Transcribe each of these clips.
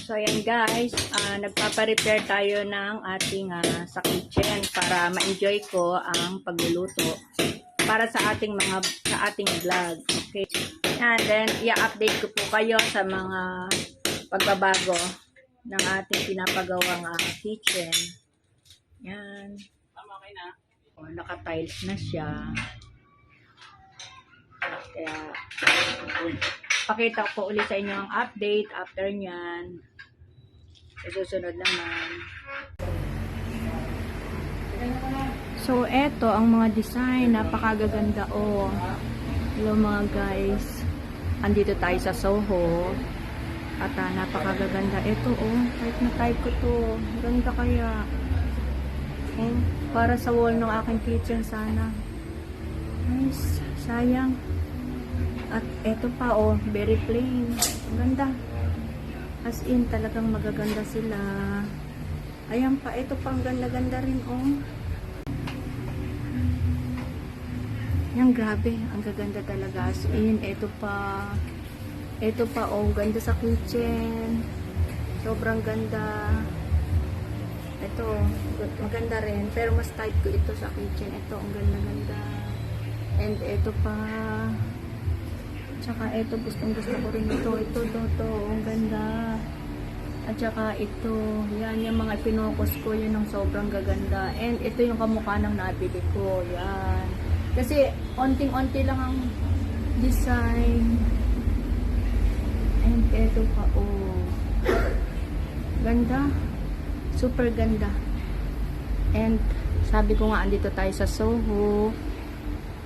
So ayan guys, nagpapa-repair tayo ng ating sa kitchen para ma-enjoy ko ang pagluluto para sa ating vlog. Okay. And then i-update ko po kayo sa mga pagbabago ng ating pinapagawang kitchen. Yan. O, naka-tiles na siya. Kaya pakita ko po ulit sa inyo ang update after nyan. Susunod naman. So, eto ang mga design. Napakagaganda. Oh. Hello mga guys. Andito tayo sa Soho. At napakagaganda. Ito oh. Type na type ko to. Ganda kaya. Oh, para sa wall ng aking kitchen sana. Nice. Sayang. At eto pa oh. Very plain. Ganda. As in, talagang magaganda sila. Ayan pa, ito pang ganda-ganda rin, oh. Yan, grabe. Ang gaganda talaga. As in, ito pa, oh. Ganda sa kitchen. Sobrang ganda. Ito, maganda rin. Pero mas type ko ito sa kitchen. Ito, ang ganda-ganda. And ito pa. Tsaka ito, gustong-gusto ko rin ito. Ito, ang ganda. At saka ito, yan, yung mga pinokos ko, yun ang sobrang gaganda. And ito yung kamukha ng nabili ko, yan. Kasi, onting-onti lang ang design. And ito pa, oh. Ganda. Super ganda. And, sabi ko nga, andito tayo sa Soho.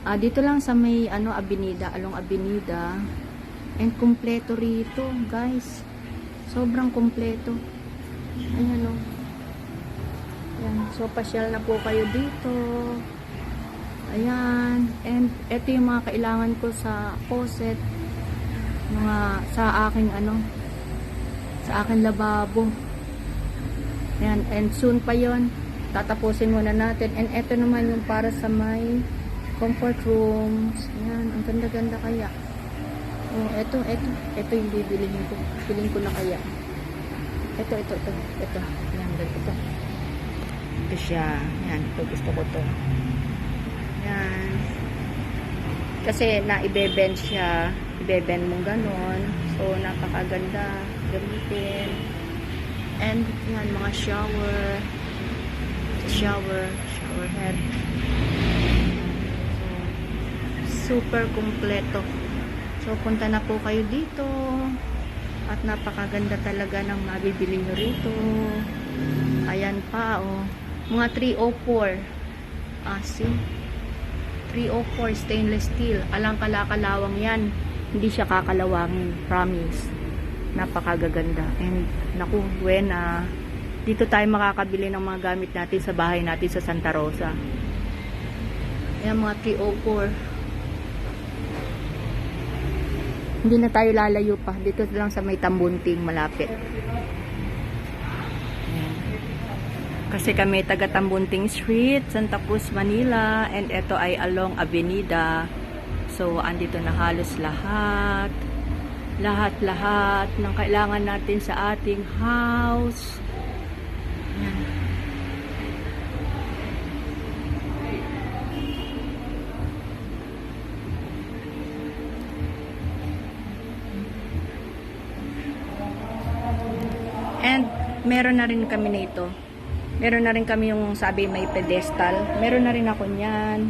Dito lang sa may Avenida, along Avenida. And kumpleto rito, guys. Sobrang kumpleto. Ayan o. Ayan. So, pasyal na po kayo dito. Ayan. And ito yung mga kailangan ko sa faucet. Sa aking lababo. Ayan. And soon pa yon, tatapusin muna natin. And ito naman yung para sa may comfort rooms. Ayan, ang ganda-ganda kaya. Oh, ito yung bibilihin ko. Biling ko na kaya. Ito. Ayan, ito. Ito siya. Ayan, ito gusto ko to. Ayan. Kasi na-ibebend siya. Ibebend mong ganon. So, napakaganda. Gamitin. And, ayan, mga shower head. Super kumpleto. So, punta na po kayo dito. At napakaganda talaga ng mabibili nyo rito. Ayan pa, oh. Mga 304. See? 304 stainless steel. Alang kalakalawang yan. Hindi siya kakalawangin. Promise. Napakagaganda. And, naku, buena. Dito tayo makakabili ng mga gamit natin sa bahay natin sa Santa Rosa. Ayan, mga 304. Hindi na tayo lalayo pa. Dito lang sa may Tambunting, malapit. Ayan. Kasi kami taga Tambunting Street, Santa Cruz, Manila. And ito ay along Avenida. So, andito na halos lahat. Lahat ng kailangan natin sa ating house. Ayan. And meron na rin kami nito. Meron na rin kami yung sabi may pedestal. Meron na rin ako niyan.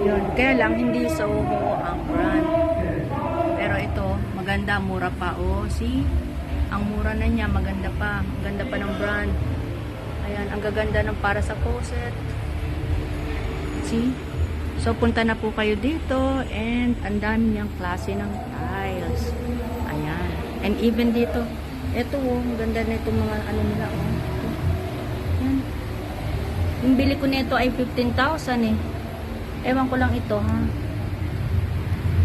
Yun. Kaya lang hindi Soho ang brand. Pero ito, maganda, mura pa. Oh, see? Ang mura na niya, maganda pa. Maganda pa ng brand. Ayan, ang gaganda ng para sa faucet. See? So, punta na po kayo dito. And ang dami niyang klase ng tiles. Ayan. And even dito, ito oh, ang ganda na itong mga nila oh. Yan. Yung bili ko nito ay 15,000 eh. Ewan ko lang ito ha.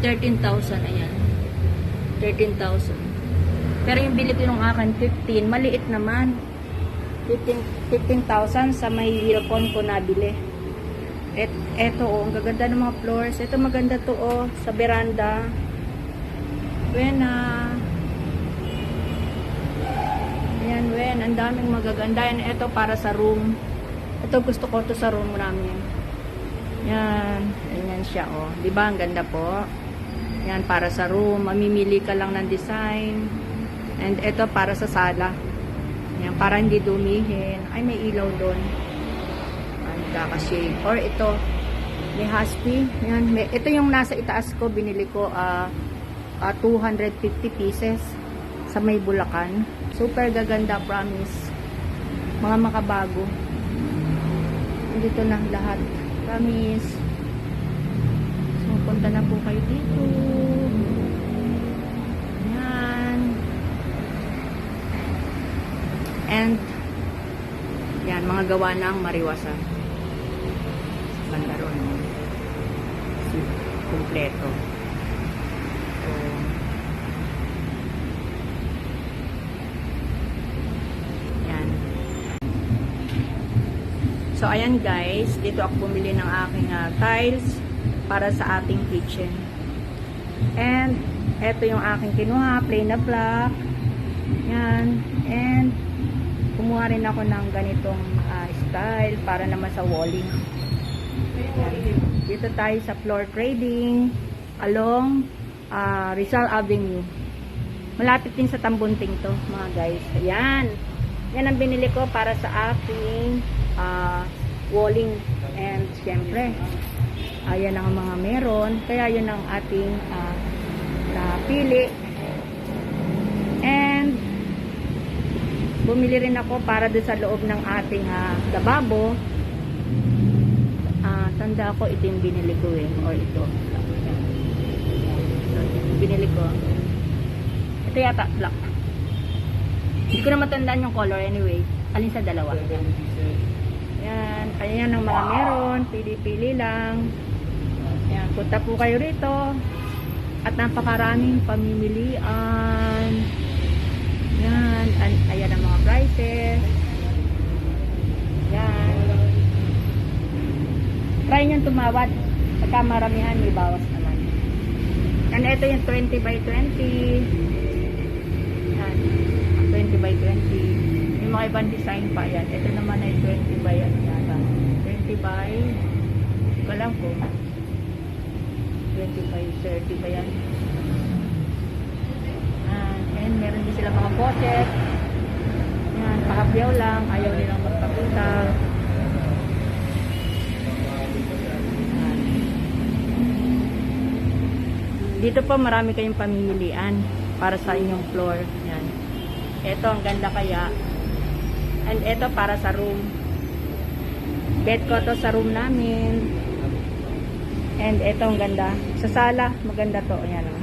13,000 ayan. 13,000. Pero yung bili ko ng akin 15, maliit naman. 15,000 sa may earphone ko nabili. Eto oh, ang gaganda ng mga floors. Ito maganda to oh, sa veranda. Buena. Ayan, wen, ang daming magaganda. And ito para sa room. Ito gusto ko to sa room namin. Yan, ganyan siya, oh. Diba, ang ganda po. Yan, para sa room. Mamimili ka lang ng design. And ito para sa sala. Yan, para hindi dumihin. Ay, may ilaw doon. Ay, kakashade. Or ito, may haspi. Yan, ito yung nasa itaas ko, binili ko, 250 pieces sa may Bulacan. Super gaganda, promise. Mga makabago. Dito na lahat. Promise. So, punta na po kayo dito. Yan. And, yan, mga gawa ng mariwasa. Bandaron. Kompleto. So, yan. So, ayan guys, dito ako bumili ng aking tiles para sa ating kitchen. And, eto yung aking kinuha, plain na block. Yan. And, kumuha rin ako ng ganitong style para naman sa walling. Yan. Dito tayo sa floor trading along Rizal Avenue. Malapit din sa Tambunting to, mga guys. Ayan. Yan ang binili ko para sa aking walling. And syempre, ayan ang mga meron. Kaya yun ang ating napili. And bumili rin ako para doon sa loob ng ating lababo. Tanda ko, ito yung binili ko or ito. Binili ko. Ito yata, black. Hindi ko na matandaan yung color anyway. Alin sa dalawa? Yan. Ayan ang mga meron. Pili-pili lang. Yan. Punta po kayo rito. At napakaraming pamimilian. Yan. Ayan ang mga prices. Yan. Try nyo tumawad. Pagka maramihan, may bawas naman. And ito yung 20 by 20. Yan. 20 by 20. Yung mga ibang design pa yan. Ito naman ay 20 by ano yata. 20 by hindi ko alam kung 20 by 30 ba yan. And meron din sila mga pocket. Yan. Pakapyaw lang. Ayaw nilang magpakita. Dito po marami kayong pamimilian para sa inyong floor. Yan. Ito ang ganda kaya. And ito para sa room. Bed ko to sa room namin. And ito ang ganda. Sa sala, maganda to. Ayan o.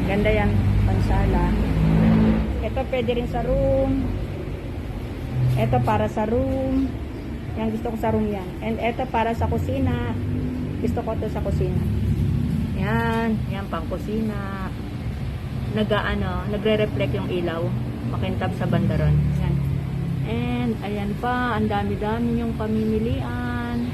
Ganda yan. Pansala. Ito pwede rin sa room. Ito para sa room. Yan, gusto ko sa room yan. And ito para sa kusina. Gusto ko to sa kusina. Yan. Yan, pang kusina. Nagre-reflect yung ilaw. Makintab sa bandaron. Yan. And, ayan pa. Ang dami-dami yung pamimilian.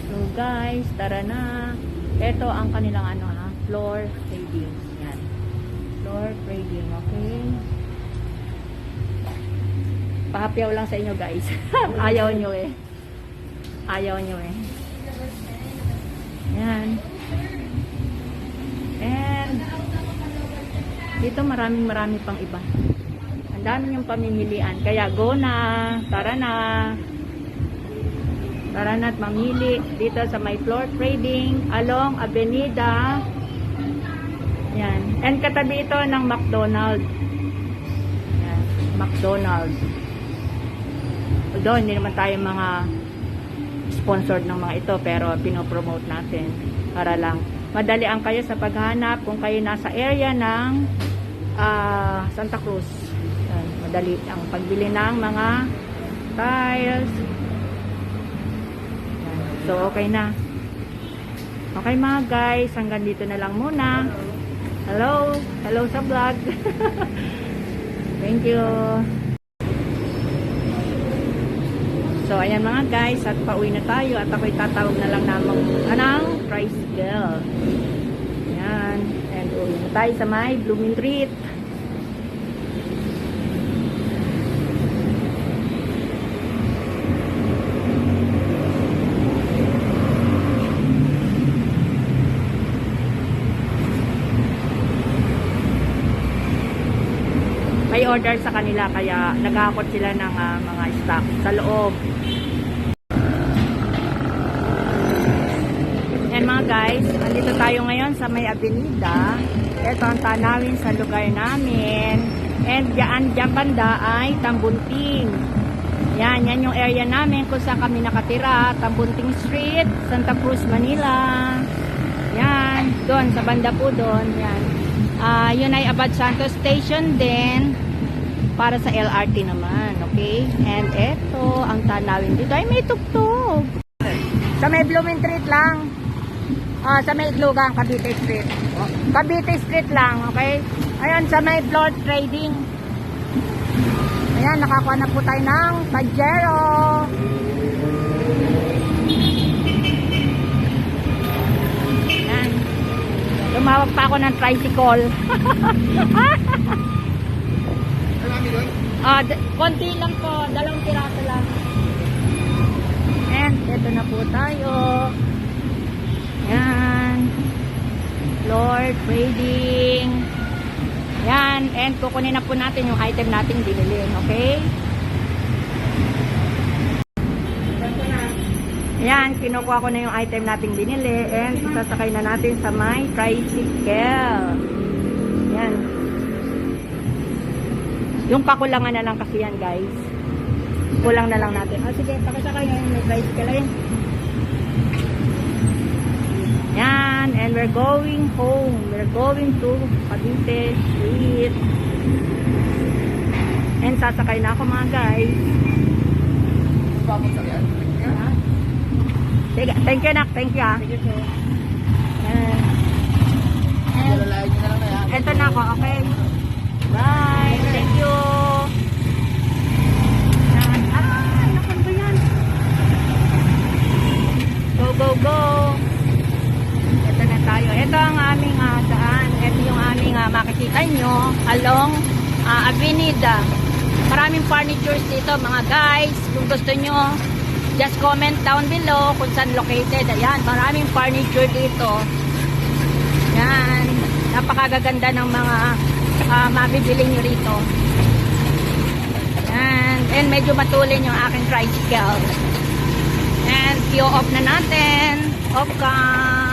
So, guys, tara na. Ito ang kanilang floor trading. Yan. Floor trading, okay? Pahapyaw lang sa inyo, guys. Ayaw nyo eh. Ayaw nyo eh. Yan. And dito marami pang iba. Ang dami yung pamimilian. Kaya go na. Tara na. Tara na at mamili. Dito sa my floor trading along Avenida. Yan. And katabi ito ng McDonald's. Yan. McDonald's. Although hindi naman tayo mga sponsored ng mga ito, pero pinopromote natin para lang madalian kayo sa paghanap kung kayo nasa area ng Santa Cruz. Yan, madali ang pagbili ng mga tiles. Yan. So okay na. Okay mga guys, hanggang dito na lang muna. Hello sa vlog. Thank you. So, ayan mga guys, at pauwi na tayo at ako'y tatawag na lang namang price girl. Ayan, and uwi na Dito tayo sa may Blooming Treat. May order sa kanila kaya naghahakot sila ng mga stock sa loob. And mga guys, andito tayo ngayon sa may avenida. Ito ang tanawin sa lugar namin. And dyan banda ay Tambunting. Yan yung area namin kung saan kami nakatira. Tambunting Street, Santa Cruz, Manila. Yan, doon sa banda po doon. Yan. Yun ay Abad Santos Station din para sa LRT naman, okay? And eto, ang tanawin dito ay may tugtog. Sa may Blooming Treat lang. Sa may Itlogang, Cavite Street. Cavite Street lang, okay? Ayan, sa may floor trading. Ayan, nakakuha na po tayo ng Pajero. Ayan. Tumawag pa ako ng tricycle. Konti lang po, 2 piraso lang. And ito na po tayo. Yan. Floor trading. Yan. And kukunin na po natin yung item natin binili. Okay? Yan. Kinukuha ko na yung item natin binili. And sasakay na natin sa my tricycle. Yan. Yung pakulangan na lang kasi yan, guys. Kulang na lang natin. Sige, pakisakay ngayon may tricycle. Ayun. Yan, and we're going home. We're going to Cavite Street. And sasakay na ako mga guys. Sige, thank you nak, thank you ah. And ito na ako, okay? Bye, thank you. Yan. Nakan ba yan? Go, go, go. Ito na tayo. Ito ang aming daan. Ito yung aming makikita nyo along Avenida. Maraming furnitures dito mga guys. Kung gusto nyo, just comment down below kung saan located. Ayan, maraming furniture dito. Yan. Napakagaganda ng mga mabibili nyo rito. Yan. And medyo matulin yung aking tricycle. And i-off na natin. Off cam.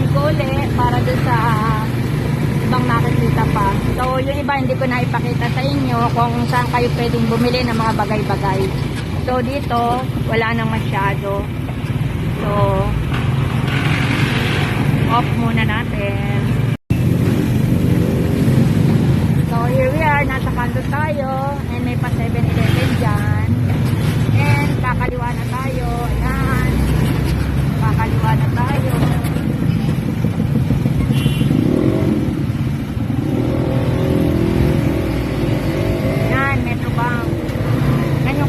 Ko ulit para doon sa ibang makikita pa. So, yung iba hindi ko na ipakita sa inyo kung saan kayo pwedeng bumili ng mga bagay-bagay. So, dito, wala nang masyado. So, off muna natin. So, here we are. Nasa kanto tayo. And may pa 7-Eleven dyan. And kakaliwa na tayo. Ayan. Kakaliwa na tayo.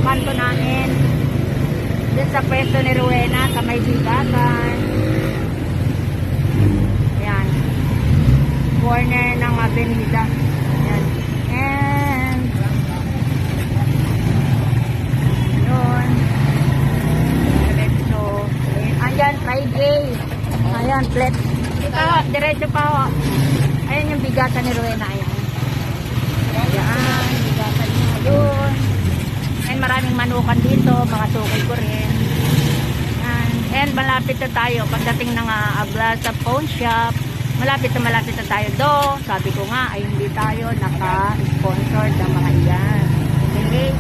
Kanto namin dun sa pwesto ni Rowena sa may bigatan. Ayan, corner ng avenida. Ayan. And yun, diretso. Ayan, Friday. Ayan, flat. Ito, diretso pa ho. Ayan yung bigatan ni Rowena. Ayan, ayan, bigatan niya yun. And maraming manukan dito, mga tukay ko rin. And malapit na tayo pagdating ng Ablasa Pawn Shop. Malapit na tayo do. Sabi ko nga ay hindi tayo naka-sponsor ng mga yan. Okay?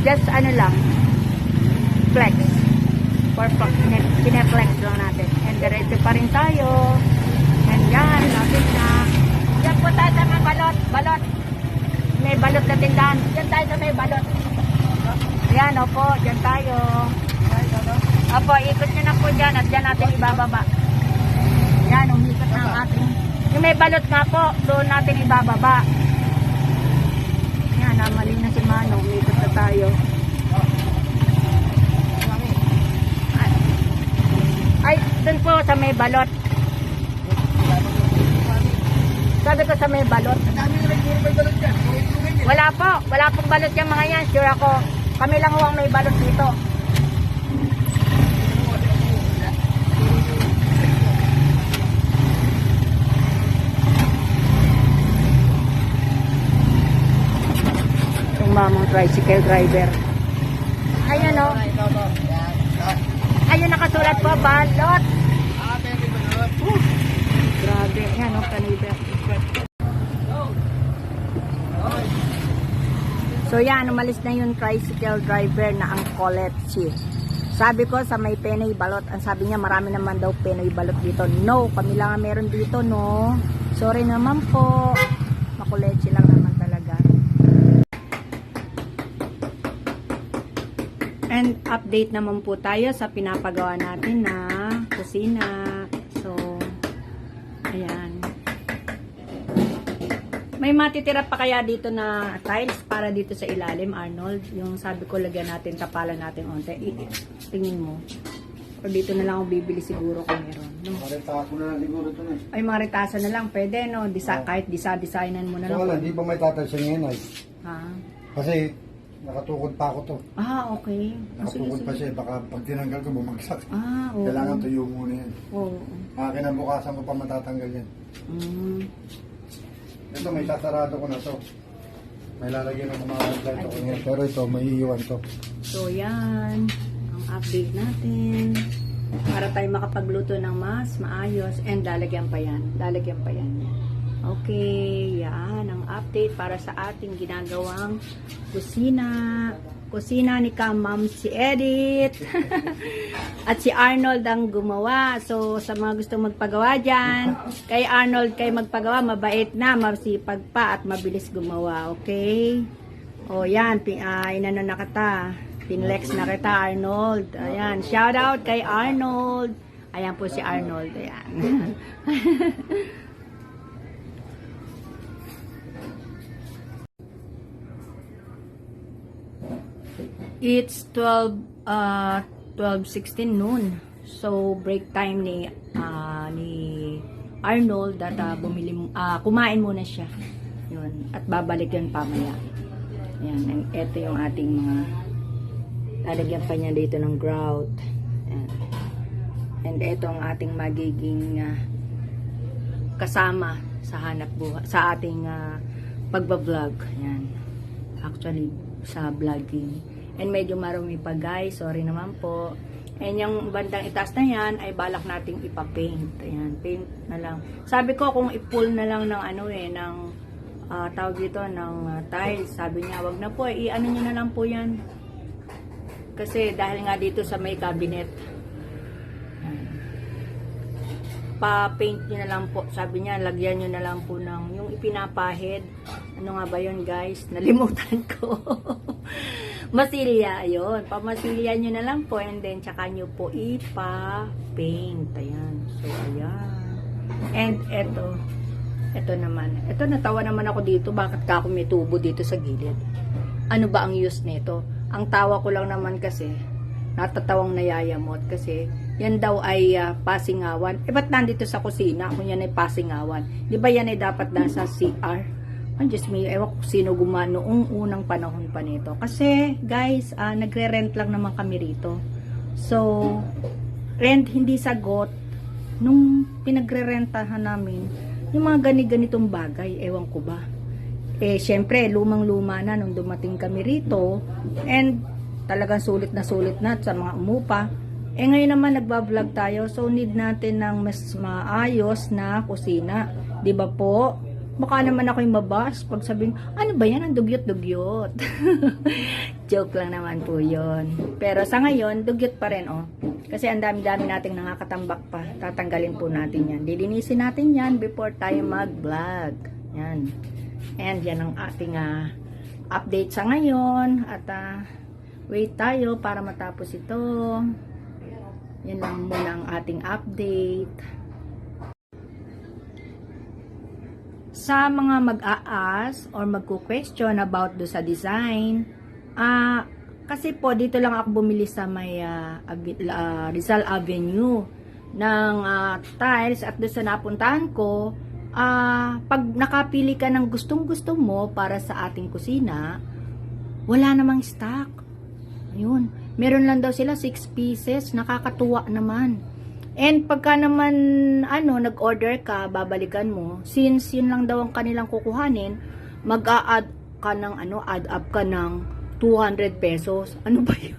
Just ano lang, flex. For pineflex lang natin. And diretso pa rin tayo. And yan, lapit na. Yan po tayo sa mga balot. May balot na tindahan. Yan tayo sa may balot. Yan, opo, dyan tayo. Opo, ikot nyo na po dyan at dyan natin ibababa. Yan, umikot na ang ating. Yung may balot nga po, doon natin ibababa. Yan. namali na si Manong. Umikot na tayo. Ay, dun po sa may balot. Sabi ko sa may balot. Wala po. Wala pong balot yung mga yan. Sure ako. Kami lang huwag may balot dito. Yung mamang tricycle driver. Ayan o. Ayun nakasulat po, balot. Grabe. Yan o, kaniber. So yan, umalis na yung tricycle driver na ang Coletsi. Sabi ko sa may Penoy Balot, ang sabi niya marami naman daw Penoy Balot dito. No, kami lang ang meron dito, no. Sorry naman po. Makuletsi lang naman talaga. And update naman po tayo sa pinapagawa natin na kusina. So, ayan. May matitira pa kaya dito na tiles para dito sa ilalim, Arnold? Yung sabi ko, lagyan natin, tapalan natin onte. Tingin mo. O dito na lang ako bibili siguro kung meron. No? Maritaso na lang siguro ito na. Ay, mga retasan na lang. Pwede, no? Kahit designan mo na lang. Wala, hindi pa may tatalsya ngayon ay. Ha? Kasi nakatukod pa ako to. Ah, okay. Nakatukod pa siya. Baka pag tinanggal ko bumagsak. Ah, oo. Kailangan tuyo muna yan. Oo. Kinabukasan ko pa matatanggal yan. Mm. Ito may sasarado ko na to. May lalagyan ng mga ganito ko ngayon. Pero ito, may iiwan to. So, yan. Ang update natin. Para tayo makapagluto ng mas maayos. And lalagyan pa yan. Lalagyan pa yan. Okay. Yan. Ang update para sa ating ginagawang kusina. Kusina ni Ma'am si Edith. At si Arnold ang gumawa. So, sa mga gusto magpagawa dyan, kay Arnold kay magpagawa, mabait na, masipag pa, at mabilis gumawa. Okay? O, yan. Inano na kita. Pinlex na kita, Arnold. Ayan. Shout out kay Arnold. Ayan po si Arnold. Ayan. It's 12:16 noon. So break time ni Arnold at kumain muna siya. Yun, at babalik yun pamaya. Yan, and ito yung ating mga lalagyan pa niya dito ng grout. Yan. And ito ang ating magiging kasama sa hanap buhay, sa ating pagbablog. Yan. Actually, sa vlogging. And medyo marumi pa guys, sorry naman po. And yung bandang itaas na yan ay balak nating ipapaint. Ayan, paint na lang. Sabi ko kung i-pull na lang ng ng tawag dito ng tiles. Sabi niya, wag na po, i-ano niyo na lang po yan. Kasi dahil nga dito sa may cabinet, pa-paint niyo na lang po. Sabi niya, lagyan niyo na lang po ng yung ipinapahid. Ano nga ba yun guys? Nalimutan ko. Masilya, ayun. Pamasilya nyo na lang po and then tsaka nyo po ipa-paint. Ayan. So, ayan. And eto naman. Eto, natawa naman ako dito. Bakit ka ako may tubo dito sa gilid? Ano ba ang use nito? Ang tawa ko lang naman kasi, natatawang nayayamot kasi yan daw ay pasingawan. Ba't nandito sa kusina kung yan ay pasingawan? Di ba yan ay dapat nasa CR? Diyos me, ewan ko sino gumano noong unang panahon pa nito. Kasi, guys, nagre-rent lang naman kami rito. So, rent hindi sagot. Nung pinagre-rentahan namin, yung mga ganitong bagay, ewan ko ba. Syempre, lumang-luma na nung dumating kami rito. And, talagang sulit na sa mga umupa. Ngayon naman, nagbablog tayo. So, need natin ng mas maayos na kusina. Diba po? Baka naman ako yung mabas pag sabihin, ano ba yan? Ang dugyot-dugyot. Joke lang naman po yun. Pero sa ngayon, dugyot pa rin, oh. Kasi ang dami-dami nating nakakatambak pa. Tatanggalin po natin yan. Lilinisin natin yan before tayo mag-vlog. Yan. And yan ang ating update sa ngayon. At wait tayo para matapos ito. Yan lang muna ang ating update. sa mga mag-a-ask or magko-question about do sa design, kasi po dito lang ako bumili sa may Rizal Avenue ng tiles, at doon sa napuntahan ko, pag nakapili ka ng gustong-gusto mo para sa ating kusina, wala namang stock. Ayun, meron lang daw sila 6 pieces, nakakatuwa naman. And pagka naman nag-order ka, babalikan mo, since yun lang daw ang kanilang kukuhanin, mag-a-add ka ng add up ka ng 200 pesos. Ano ba yun?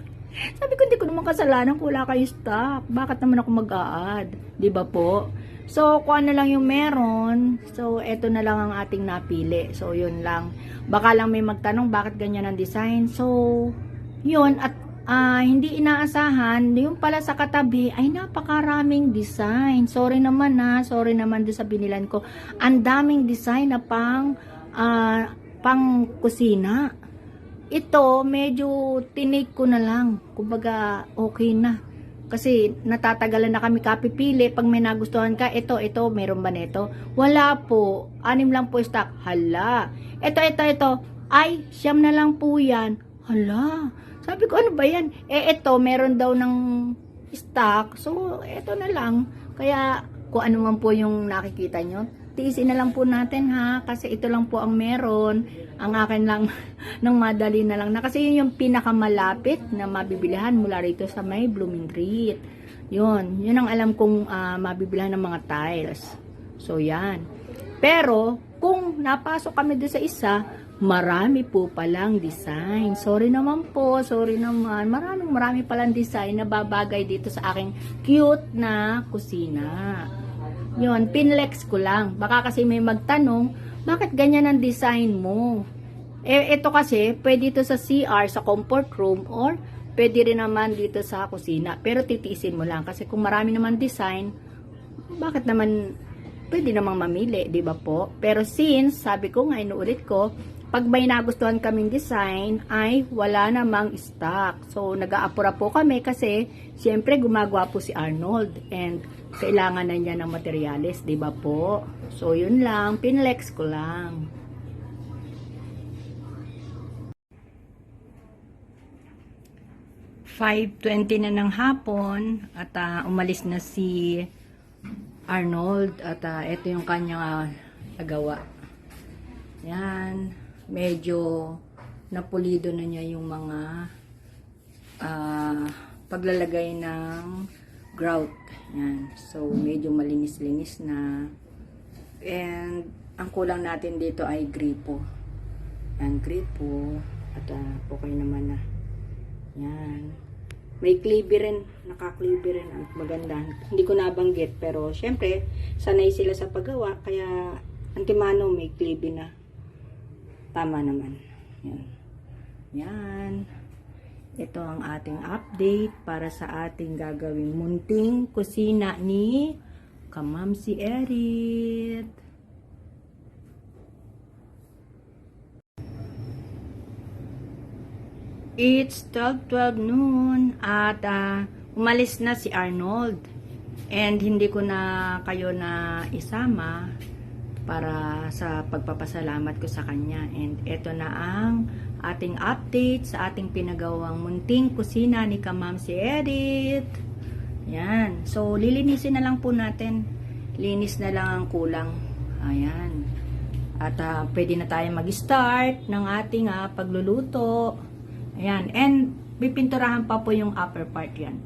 Sabi ko, hindi ko naman kasalanan kung wala kayong stock. Bakit naman ako mag-a-add? Di ba po? So, kung ano lang yung meron, so, eto na lang ang ating napili. So, yun lang. Baka lang may magtanong, bakit ganyan ang design? So, yun. At hindi inaasahan, yung pala sa katabi ay napakaraming design. Sorry naman sorry naman doon sa binilan ko. Ang daming design na pang kusina. Ito, medyo tinake ko na lang. Kumbaga, okay na. Kasi natatagalan na kami kapipili. Pag may nagustuhan ka, ito, meron ba nito? Wala po. 6 lang po stock. Hala. Ito. Ay, 9 na lang po yan. Hala. Sabi ko, ano ba yan? Ito, meron daw ng stock. So, ito na lang. Kaya, kung ano man po yung nakikita nyo, tiisin na lang po natin ha. Kasi ito lang po ang meron. Ang akin lang, ng madali na lang. Kasi yun yung pinakamalapit na mabibilihan mula rito sa may Blooming Treat. Yun ang alam kong mabibilihan ng mga tiles. So, yan. Pero, kung napasok kami doon sa isa, marami po palang design. Sorry naman. Marami palang design na babagay dito sa aking cute na kusina. Yun, pinlex ko lang. Baka kasi may magtanong, bakit ganyan ang design mo? Ito kasi, pwede ito sa CR, sa comfort room, or pwede rin naman dito sa kusina. Pero titiisin mo lang. Kasi kung marami naman design, bakit naman, pwede namang mamili, di ba po? Pero since, sabi ko nga, inuulit ko, pag may nagustuhan kaming design, ay wala namang stock. So, nag-aapura po kami kasi, siyempre, gumagawa po si Arnold. And, kailangan na niya ng materyales, di ba po? So, yun lang. Pinlex ko lang. "5:20 na ng hapon at umalis na si Arnold at ito yung kanyang nagawa. Yan. Medyo napulido na niya yung mga paglalagay ng grout. Yan. So, medyo malinis-linis na. And, ang kulang natin dito ay gripo. Yan, gripo. At okay naman na. Yan. May clippy rin. Naka-clippy rin. Ang maganda. Hindi ko nabanggit. Pero, syempre, sanay sila sa paggawa. Kaya, antimano may clippy na. Tama naman. Yan. Yan. Ito ang ating update para sa ating gagawing munting kusina ni Kamamsi Edit. It's 12:12 noon at umalis na si Arnold. And hindi ko na kayo na isama para sa pagpapasalamat ko sa kanya. And ito na ang ating update sa ating pinagawang munting kusina ni Kamamsi Edit. Yan. So, lilinisin na lang po natin. Linis na lang ang kulang. Ayan. At pwede na tayo mag-start ng ating pagluluto. Ayan. And pipinturahan pa po yung upper part yan.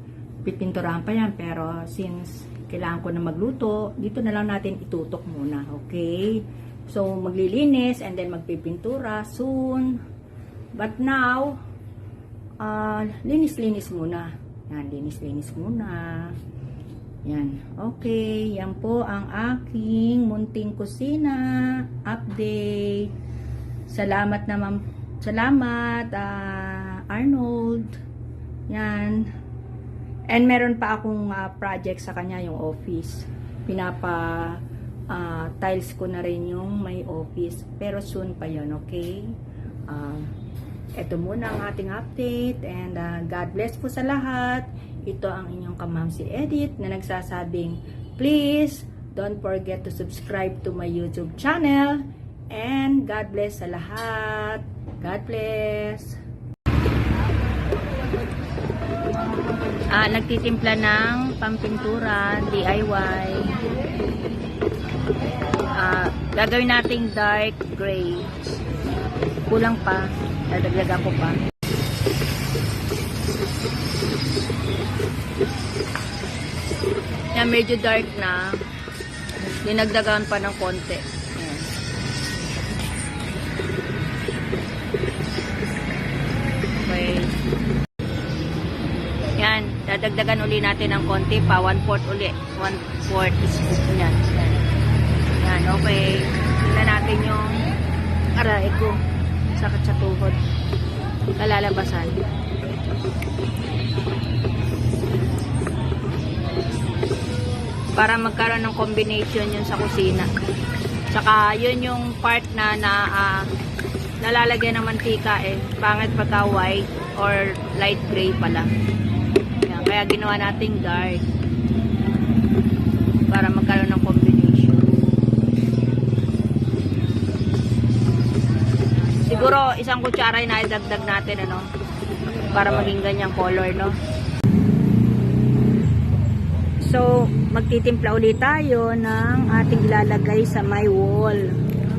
Pipinturahan pa yan. Pero since kailangan ko na magluto, dito na lang natin itutok muna. Okay? So, maglilinis and then magpipintura soon. But now, linis-linis muna. Yan, linis-linis muna. Yan. Okay. Yan po ang aking munting kusina update. Salamat naman. Salamat, Arnold. Yan. And meron pa akong project sa kanya, yung office. Tiles ko na rin yung may office. Pero soon pa yun, okay? Ito muna ang ating update. And God bless po sa lahat. Ito ang inyong Kamamsi Edit na nagsasabing, please, Don't forget to subscribe to my YouTube channel. And God bless sa lahat. God bless. Nagtitimpla ng pampintura, DIY. Gagawin nating dark gray. Kulang pa. Dadagdagan ko pa. Yan, medyo dark na. Dinagdagan pa ng konti. Ayan. Okay. Yan, dadagdagan uli natin ng konti pa. 1/4 uli. 1/4 scoop yan. Yan, okay. Tingnan natin yung aray ko. Sakit sa tuhod. Kalalabasan. Para magkaroon ng combination yun sa kusina. Tsaka yun yung part na nalalagyan ng mantika eh. Pangit pagka white or light gray pala. Yan, kaya ginawa nating dark. Para magkaroon ng combination. Siguro isang kutsara na idagdag natin ano. Para maging ganyang color no. So, magtitimpla ulit tayo ng ating ilalagay sa my wall.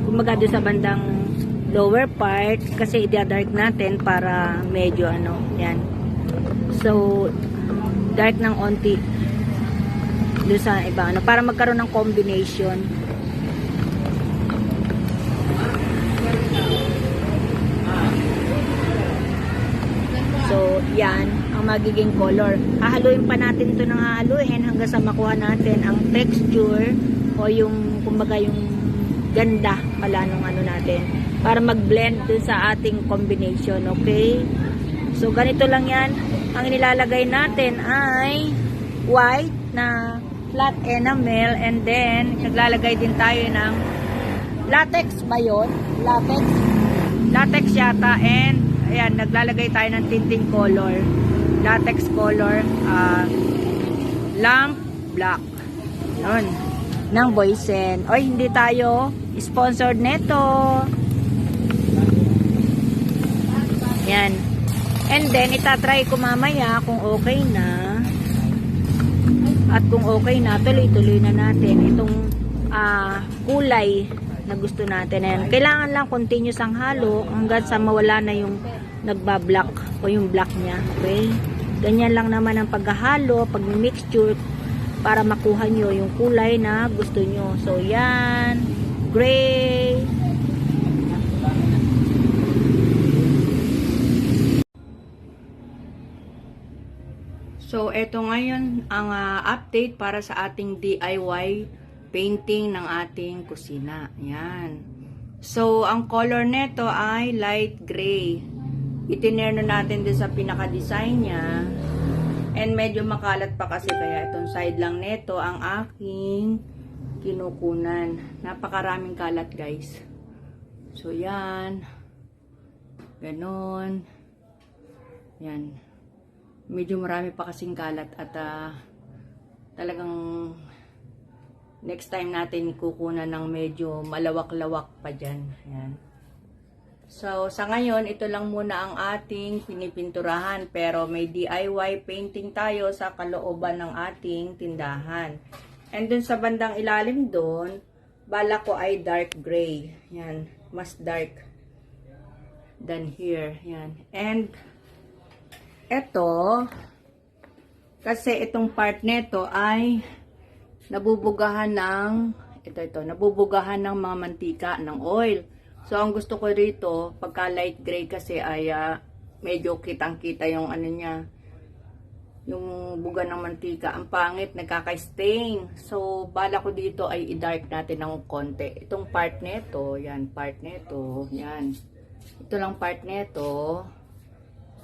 Kumbaga doon sa bandang lower part kasi i-dark natin para medyo ano, yan. So, dark ng onti doon sa iba ano, para magkaroon ng combination. So, yan ang magiging color. Hahaluin pa natin ito ng hahaluin hanggang sa makuha natin ang texture o yung, kumbaga yung ganda pala nung ano natin. Para mag-blend dun sa ating combination, okay? So, ganito lang yan. Ang inilalagay natin ay white na flat enamel and then, naglalagay din tayo ng latex ba yun? Latex? Latex yata and ayan, naglalagay tayo ng tinting color. Latex color. Lamp black. Yun. Ng Boysen. Oy, hindi tayo sponsored neto. Yan. And then, itatry ko mamaya kung okay na. At kung okay na, tuloy-tuloy na natin itong kulay na gusto natin. Ayan. Kailangan lang continuous ang halo hanggang sa mawala na yung nagbablock o yung black niya. Okay? Ganyan lang naman ang paghahalo, pag-mixture para makuha nyo yung kulay na gusto nyo. So, yan. Gray. So, eto ngayon ang update para sa ating DIY painting ng ating kusina. Yan. So, ang color nito ay light gray. Itinerno natin din sa pinaka-design niya. And medyo makalat pa kasi kaya itong side lang nito ang aking kinukunan. Napakaraming kalat guys. So, yan. Ganon. Yan. Medyo marami pa kasing kalat at talagang next time natin kukunan ng medyo malawak-lawak pa dyan. Yan. So, sa ngayon, ito lang muna ang ating pinipinturahan. Pero may DIY painting tayo sa kalooban ng ating tindahan. And dun sa bandang ilalim doon, bala ko ay dark gray. Yan. Mas dark than here. Yan. And, eto, kasi itong part neto ay nabubugahan ng, nabubugahan ng mga mantika, ng oil. So, ang gusto ko rito, pagka light gray kasi ay medyo kitang-kita yung ano niya, yung buga ng mantika. Ang pangit, nagkaka-stain. So, bala ko dito ay i-dark natin ng konti. Itong part neto, yan, part neto, yan. Ito lang part neto.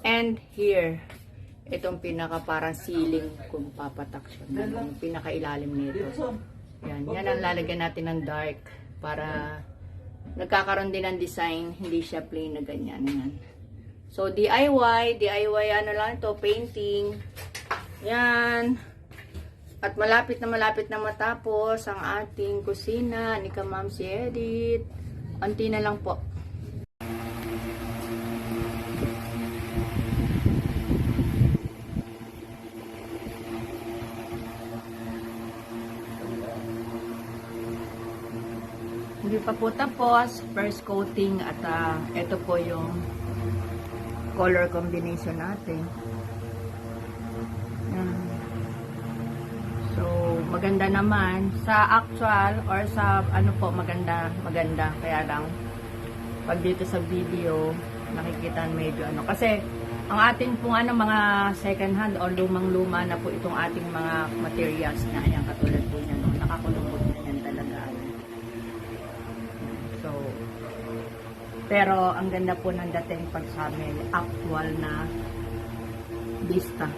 And here, itong pinaka parang ceiling kung papatak siya. Yung pinaka-ilalim nito. Yan, yan ang lalagyan natin ng dark para nagkakaroon din ng design, hindi siya plain na ganyan. Yan. So, DIY ano lang ito, painting. Yan. At malapit na matapos ang ating kusina ni Ma'am si Edith. Unti na lang po. Hindi pa po tapos. First coating at ito po yung color combination natin. Yan. So, maganda naman. Sa actual or sa ano po, maganda. Kaya lang, pag dito sa video, nakikita medyo ano. Kasi, ang ating pong ano, mga second hand o lumang-luma na po itong ating mga materials na ayan, katulad po niya, no? Nakakulubot na yan talaga. So, pero ang ganda po ng dating pag sa amin, actual na vista.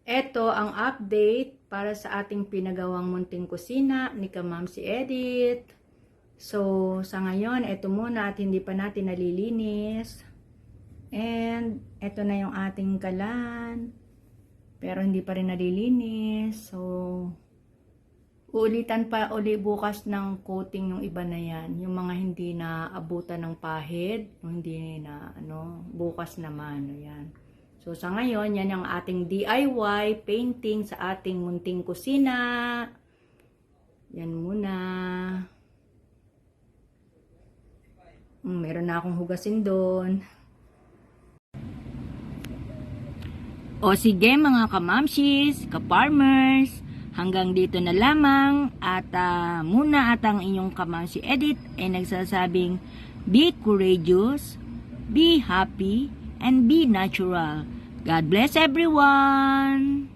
Ito ang update para sa ating pinagawang munting kusina ni Ma'am si Edith. So, sa ngayon, ito muna at hindi pa natin nalilinis. And, ito na yung ating kalan. Pero hindi pa rin nalilinis. So, uulitan pa uli bukas ng coating yung iba na yan. Yung mga hindi na abutan ng pahid. Yung hindi na, bukas naman. Ayan. So, sa ngayon, yan ang ating DIY painting sa ating munting kusina. Yan muna. Meron na akong hugasin doon. O sige mga kamamshis, kaparmers, hanggang dito na lamang at muna at ang inyong kamamshi Edith ay nagsasabing be courageous, be happy, and be natural. God bless everyone!